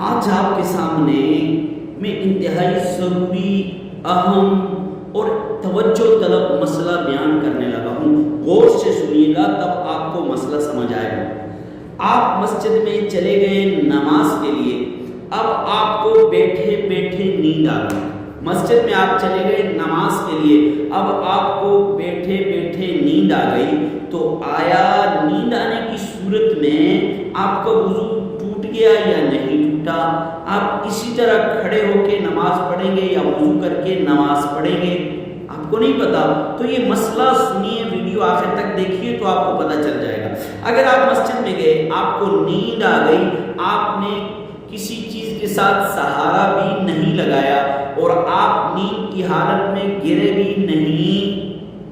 آج آپ کے سامنے میں انتہائی ضروری، اہم اور توجہ طلب مسئلہ بیان کرنے لگا ہوں۔ غور سے سنیے گا تب آپ کو مسئلہ سمجھ آئے گا۔ آپ مسجد میں چلے گئے نماز کے لیے، اب آپ کو بیٹھے بیٹھے نیند آ گئی۔ مسجد میں آپ چلے گئے نماز کے لیے، اب آپ کو بیٹھے بیٹھے نیند آ گئی، تو آیا نیند آنے کی صورت میں آپ کا وضو ٹوٹ گیا یا نہیں ٹوٹا؟ آپ اسی طرح کھڑے ہو کے نماز پڑھیں گے یا وضو کر کے نماز پڑھیں گے؟ آپ کو نہیں پتا، تو یہ مسئلہ سنیے، ویڈیو آخر تک دیکھیے تو آپ کو پتہ چل جائے گا۔ اگر آپ مسجد میں گئے، آپ کو نیند آ گئی، آپ نے کسی چیز کے ساتھ سہارا بھی نہیں لگایا اور آپ نیند کی حالت میں گرے بھی نہیں،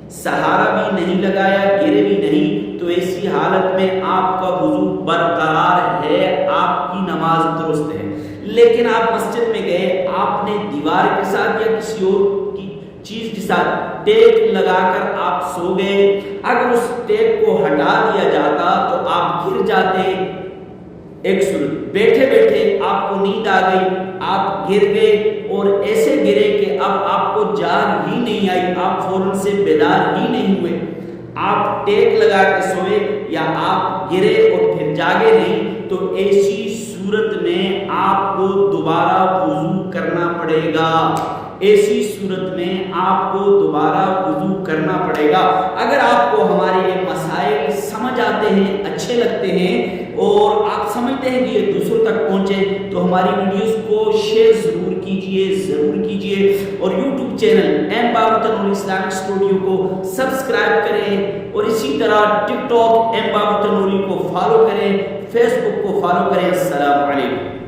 سہارا بھی نہیں لگایا، گرے بھی نہیں، تو ایسی حالت میں آپ کا وضو برقرار ہے، آپ کی نماز درست ہے۔ لیکن آپ مسجد میں گئے، آپ نے دیوار کے ساتھ یا کسی اور کی چیز کے ساتھ ٹیک لگا کر آپ سو گئے، اگر اس ٹیک کو ہٹا دیا جاتا تو آپ گر جاتے۔ ایک صورت، بیٹھے بیٹھے آپ کو نیند آ گئی، آپ گر گئے اور ایسے گرے کہ اب آپ کو جاگ ہی نہیں آئی، آپ فوراً سے بیدار ہی نہیں ہوئے، آپ ٹیک لگا کے سوئے یا آپ گرے اور پھر جاگے نہیں، تو ایسی صورت میں آپ کو دوبارہ وضو کرنا پڑے گا۔ ایسی صورت میں آپ کو دوبارہ وضو کرنا پڑے گا۔ اگر آپ کو ہمارے یہ مسائل سمجھ آتے ہیں، اچھے لگتے ہیں اور آپ سمجھتے ہیں کہ یہ دوسروں تک پہنچے، تو ہماری ویڈیوز کو شیئر ضرور کیجئے اور یوٹیوب چینل ایم بابو تنوری اسلامک اسٹوڈیو کو سبسکرائب کریں اور اسی طرح ٹک ٹاک ایم بابو تنوری کو فالو کریں، فیس بک کو فالو کریں۔ السلام علیکم۔